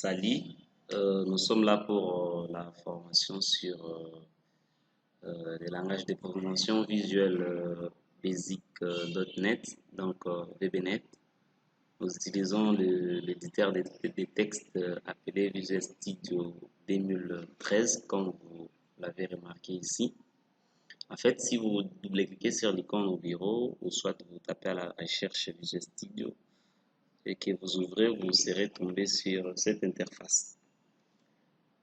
Salut, nous sommes là pour la formation sur les langages de programmation visuelle basic.net, donc VBNet. Nous utilisons l'éditeur des textes appelé Visual Studio 2013, comme vous l'avez remarqué ici. En fait, si vous double-cliquez sur l'icône au bureau, ou soit vous tapez à la recherche Visual Studio, et que vous ouvrez, vous serez tombé sur cette interface.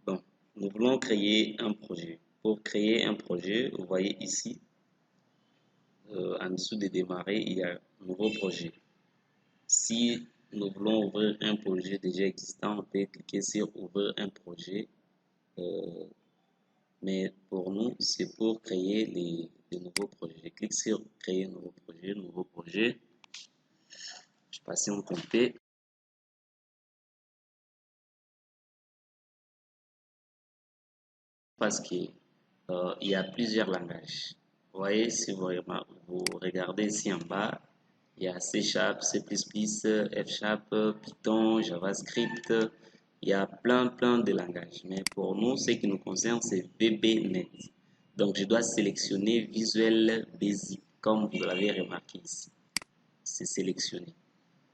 Bon, nous voulons créer un projet. Pour créer un projet, vous voyez ici, en dessous de démarrer, il y a un nouveau projet. Si nous voulons ouvrir un projet déjà existant, on peut cliquer sur ouvrir un projet. Mais pour nous, c'est pour créer les nouveaux projets. Je clique sur créer un nouveau projet. Je patiente un peu. Parce qu'il y a plusieurs langages. Vous voyez, si vous regardez ici en bas, il y a C#, C++, F#, Python, JavaScript. Il y a plein de langages. Mais pour nous, ce qui nous concerne, c'est VBNet. Donc, je dois sélectionner Visual Basic, comme vous l'avez remarqué ici. C'est sélectionné.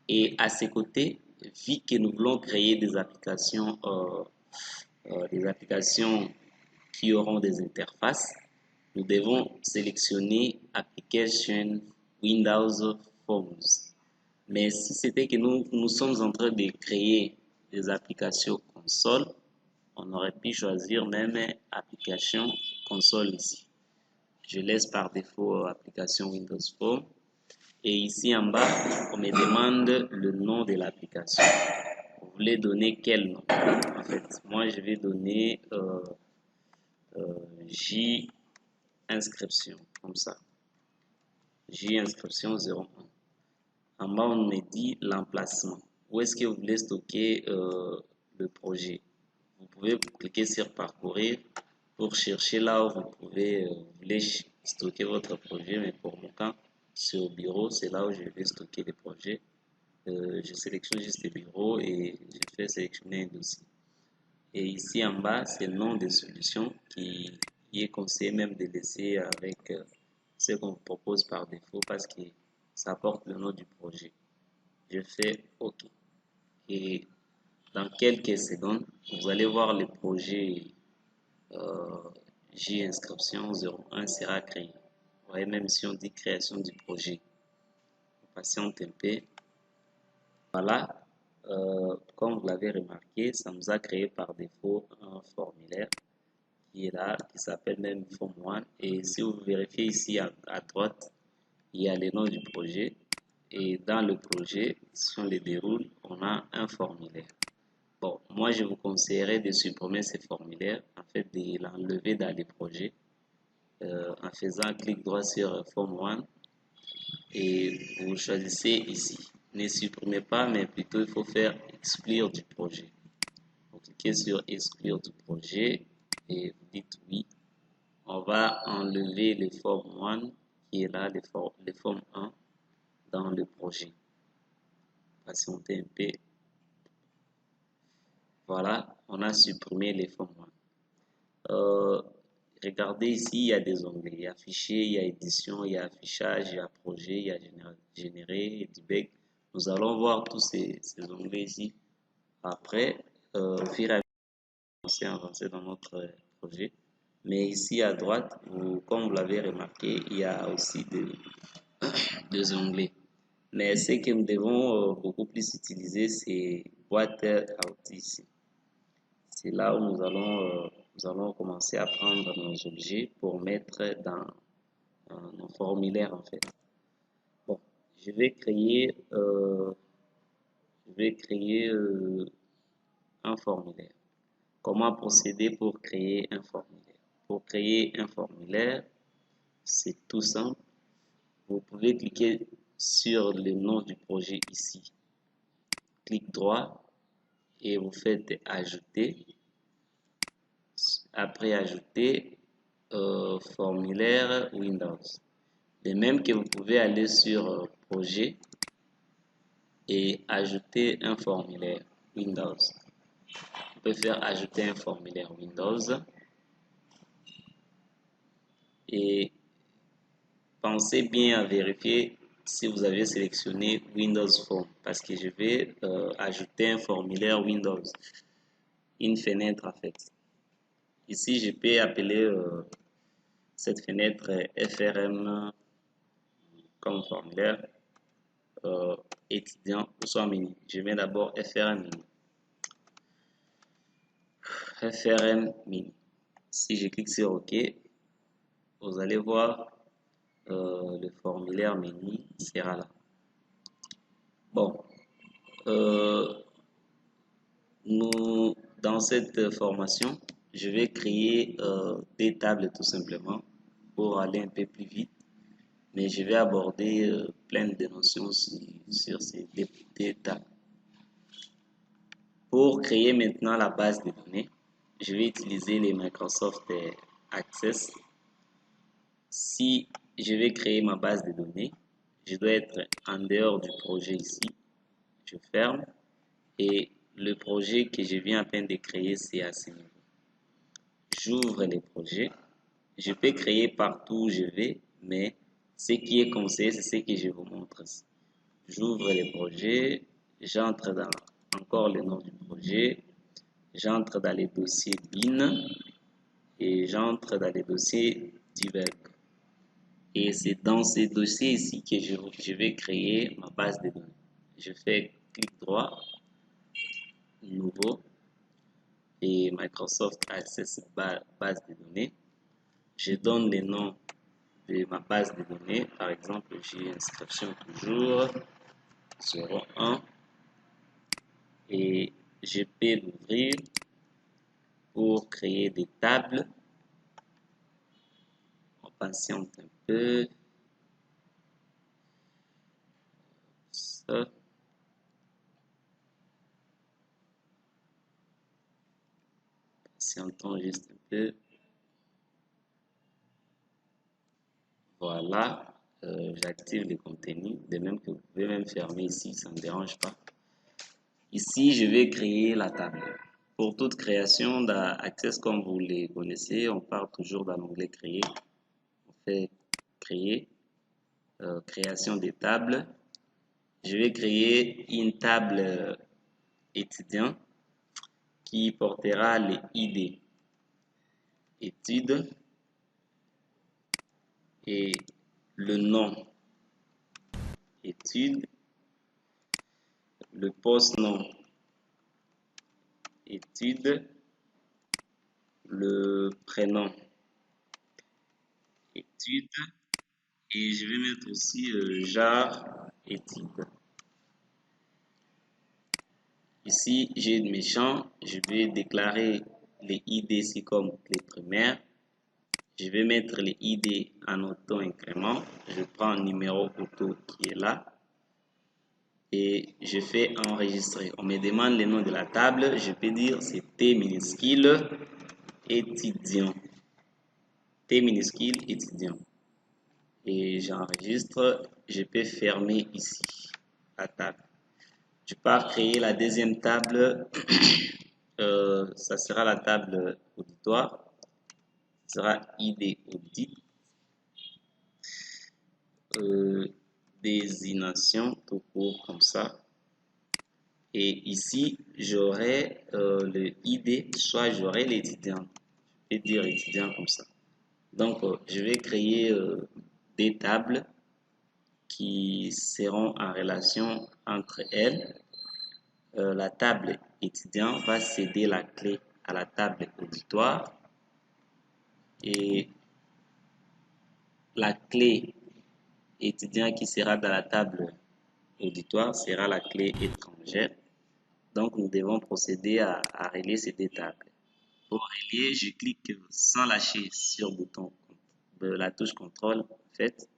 Et à ses côtés, vu que nous voulons créer des applications qui auront des interfaces, nous devons sélectionner Application Windows Forms. Mais si c'était que nous sommes en train de créer des applications console, on aurait pu choisir même Application Console ici. Je laisse par défaut Application Windows Forms. Et ici en bas, on me demande le nom de l'application. Vous voulez donner quel nom? En fait, moi je vais donner J inscription, comme ça. J inscription 01. En bas, on me dit l'emplacement. Où est-ce que vous voulez stocker le projet? Vous pouvez cliquer sur parcourir pour chercher là où vous voulez stocker votre projet. Mais pour mon cas, c'est au bureau, c'est là où je vais stocker les projets. Je sélectionne juste le bureau et je fais sélectionner un dossier. Et ici en bas, c'est le nom des solutions qui est conseillé même de laisser avec ce qu'on vous propose par défaut parce que ça porte le nom du projet. Je fais OK. Et dans quelques secondes, vous allez voir le projet J-inscription 01 sera créé. Vous voyez, même si on dit création du projet, on patiente un peu. Voilà. Comme vous l'avez remarqué, ça nous a créé par défaut un formulaire qui est là, qui s'appelle même Form 1. Et si vous vérifiez ici à droite, il y a le nom du projet. Et dans le projet, si on le déroule, on a un formulaire. Bon, moi je vous conseillerais de supprimer ce formulaire, en fait de l'enlever dans les projets, en faisant clic droit sur Form 1 et vous choisissez ici. Ne supprimez pas, mais plutôt il faut faire exclure du projet. Vous cliquez sur exclure du projet et vous dites oui. On va enlever le form 1 qui est là, le form 1 dans le projet. Patientez un peu. Voilà, on a supprimé les form 1. Regardez ici, il y a des onglets. Il y a fichier, il y a édition, il y a affichage, il y a projet, il y a générer, debug. Nous allons voir tous ces onglets ici. Après, au fur et à mesure, on avancer dans notre projet. Mais ici à droite, comme vous l'avez remarqué, il y a aussi des onglets. Mais ce que nous devons beaucoup plus utiliser, c'est boîte à outils ici. C'est là où nous allons commencer à prendre nos objets pour mettre dans nos formulaires en fait. Bon, je vais créer un formulaire. Comment procéder pour créer un formulaire? Pour créer un formulaire, c'est tout simple. Vous pouvez cliquer sur le nom du projet ici. Clic droit et vous faites ajouter. Après ajouter, formulaire Windows. De même que vous pouvez aller sur projet et ajouter un formulaire Windows. peut faire ajouter un formulaire Windows. Et pensez bien à vérifier si vous avez sélectionné Windows Form parce que je vais ajouter un formulaire Windows, une fenêtre en fait. Ici, je peux appeler cette fenêtre FRM comme formulaire étudiant ou soit mini. Je mets d'abord FRM mini. FRM mini. Si je clique sur OK, vous allez voir le formulaire mini sera là. Bon, dans cette formation, je vais créer des tables tout simplement pour aller un peu plus vite, mais je vais aborder plein de notions sur ces des tables. Pour créer maintenant la base de données, je vais utiliser les Microsoft Access. Si je vais créer ma base de données, je dois être en dehors du projet ici. Je ferme et le projet que je viens à peine de créer, c'est à ce niveau. J'ouvre les projets. Je peux créer partout où je vais, mais ce qui est conseillé, c'est ce que je vous montre ici. J'ouvre les projets, j'entre dans encore le nom du projet, j'entre dans les dossiers bin et j'entre dans les dossiers debug. Et c'est dans ces dossiers ici que je vais créer ma base de données. Je fais clic droit, nouveau, et Microsoft Access base de données. Je donne le nom de ma base de données. Par exemple, j'ai inscription toujours 01 et je peux l'ouvrir pour créer des tables. On patiente un peu. Ça. Patientons juste un peu. Voilà, j'active les contenus, de même que vous pouvez même fermer ici, ça ne me dérange pas. Ici, je vais créer la table. Pour toute création d'Access, comme vous les connaissez, on part toujours dans l'onglet Créer. On fait Créer, création des tables. Je vais créer une table étudiant qui portera les ID études et le nom études, le post-nom études, le prénom études et je vais mettre aussi genre études. Ici, j'ai mes champs, je vais déclarer les ID ici comme clé primaire. Je vais mettre les ID en auto-incrément. Je prends un numéro auto qui est là et je fais enregistrer. On me demande le nom de la table, je peux dire c'est T minuscule étudiant. T minuscule étudiant. Et j'enregistre, je peux fermer ici la table. Je pars créer la deuxième table, ça sera la table auditoire, ça sera ID audit, désignation tout court comme ça. Et ici, j'aurai le ID, soit j'aurai l'étudiant, je vais dire étudiant comme ça. Donc, je vais créer des tables qui seront en relation entre elles. La table étudiant va céder la clé à la table auditoire et la clé étudiant qui sera dans la table auditoire sera la clé étrangère. Donc, nous devons procéder à relier ces deux tables. Pour relier, je clique sans lâcher sur le bouton de la touche contrôle en fait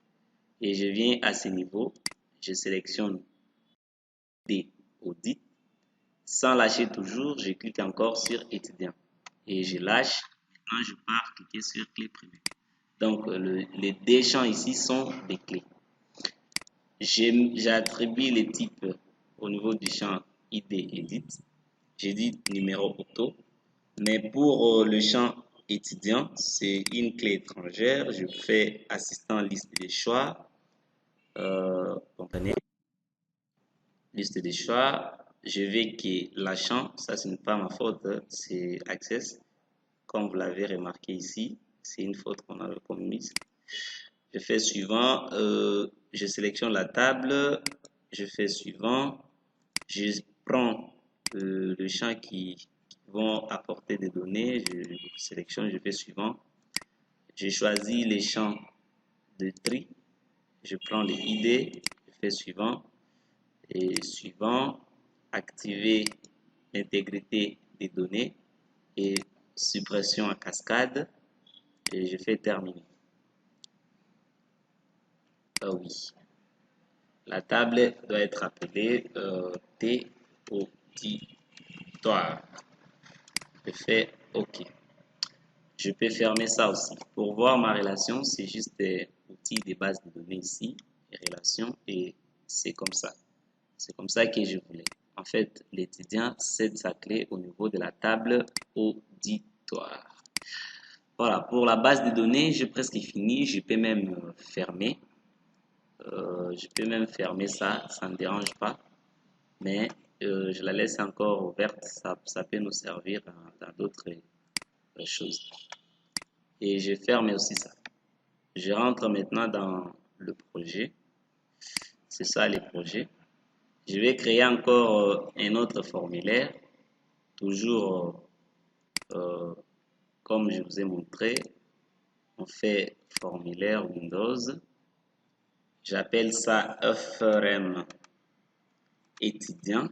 et je viens à ce niveau, je sélectionne D audit. Sans lâcher toujours, je clique encore sur étudiant et je lâche. Maintenant, je pars cliquer sur clé privée. Donc, les deux champs ici sont des clés. J'attribue les types au niveau du champ ID Edit J'ai dit numéro auto. Mais pour le champ étudiant, c'est une clé étrangère. Je fais assistant liste des choix. Comprenez? Liste des choix. Je vais que l'achat, ça ce n'est pas ma faute, c'est Access. Comme vous l'avez remarqué ici, c'est une faute qu'on a commise. Je fais suivant, je sélectionne la table, je fais suivant, je prends le champ qui vont apporter des données, je sélectionne, je fais suivant, je choisis les champs de tri, je prends les ID, je fais suivant et suivant, activer l'intégrité des données et suppression à cascade et je fais terminer. Ah oui. La table doit être appelée T auditoire. Je fais OK. Je peux fermer ça aussi. Pour voir ma relation, c'est juste des outils des bases de données ici, les relations, et c'est comme ça. C'est comme ça que je voulais. En fait, l'étudiant cède sa clé au niveau de la table auditoire. Voilà, pour la base de données, j'ai presque fini. Je peux même fermer. Je peux même fermer ça, ça ne me dérange pas. Mais je la laisse encore ouverte, ça peut nous servir dans d'autres choses. Et je ferme aussi ça. Je rentre maintenant dans le projet. C'est ça les projets. Je vais créer encore un autre formulaire, toujours comme je vous ai montré. On fait formulaire Windows. J'appelle ça FRM étudiant.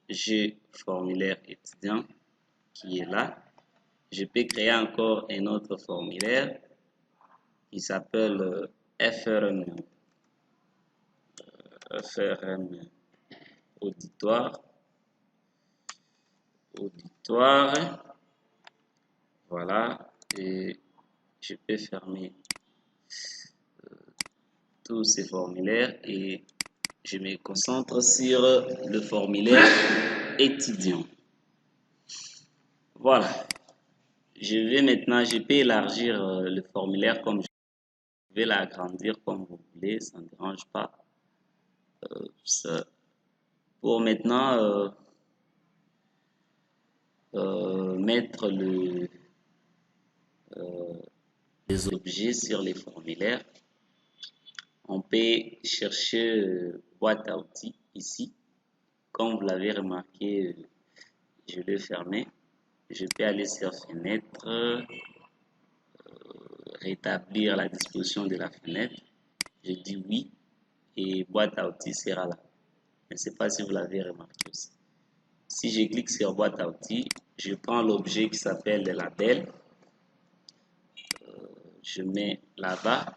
J'ai formulaire étudiant qui est là. Je peux créer encore un autre formulaire qui s'appelle FRM auditoire. Voilà. Et je peux fermer tous ces formulaires et je me concentre sur le formulaire étudiant. Voilà. Je peux élargir le formulaire comme je vais l'agrandir comme vous voulez, ça ne dérange pas. Ça. Pour maintenant mettre les objets sur les formulaires, on peut chercher boîte à outils ici. Comme vous l'avez remarqué, je l'ai fermé. Je peux aller sur fenêtre, rétablir la disposition de la fenêtre. Je dis oui et boîte à outils sera là. Je ne sais pas si vous l'avez remarqué aussi. Si je clique sur boîte à outils, je prends l'objet qui s'appelle le label. Je mets là-bas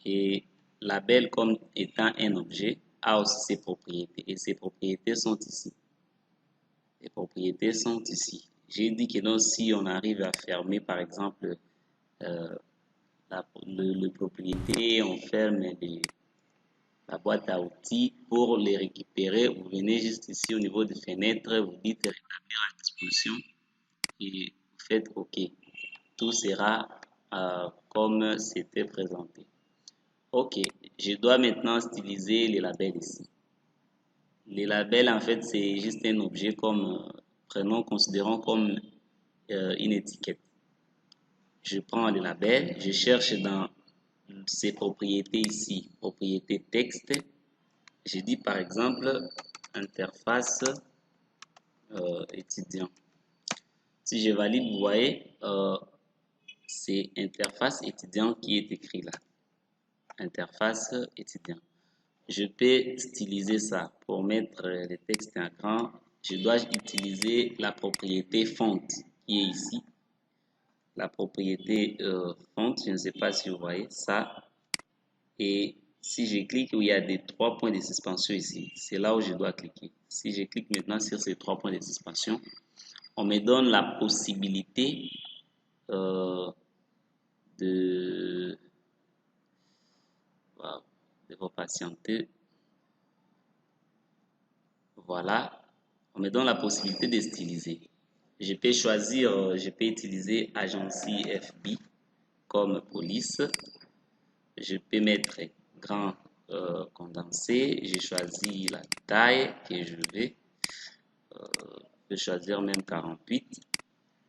et label comme étant un objet a aussi ses propriétés et ses propriétés sont ici. Les propriétés sont ici. J'ai dit que donc si on arrive à fermer par exemple euh, le propriété, on ferme la boîte à outils pour les récupérer. Vous venez juste ici au niveau des fenêtres, vous dites rétablir la disposition et vous faites OK. Tout sera comme c'était présenté. OK, je dois maintenant styliser les labels ici. Les labels, en fait, c'est juste un objet comme, prenons, considérons comme une étiquette. Je prends les labels, je cherche dans ces propriétés ici, propriété texte. Je dis par exemple interface étudiant. Si je valide, vous voyez, c'est interface étudiant qui est écrit là. Interface étudiant. Je peux styliser ça pour mettre les textes en grand. Je dois utiliser la propriété font qui est ici. La propriété font, je ne sais pas si vous voyez ça. Et si je clique où il y a des 3 points de suspension ici, c'est là où je dois cliquer. Si je clique maintenant sur ces 3 points de suspension, on me donne la possibilité de, wow, de vous patienter. Voilà, on me donne la possibilité de styliser. Je peux choisir, je peux utiliser Agency FB comme police. Je peux mettre grand condensé. J'ai choisi la taille que je veux. Je peux choisir même 48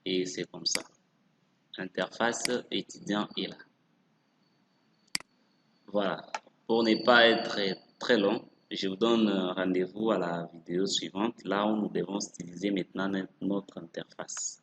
et c'est comme ça. Interface étudiant est là. Voilà. Pour ne pas être très long, je vous donne rendez-vous à la vidéo suivante, là où nous devons styliser maintenant notre interface.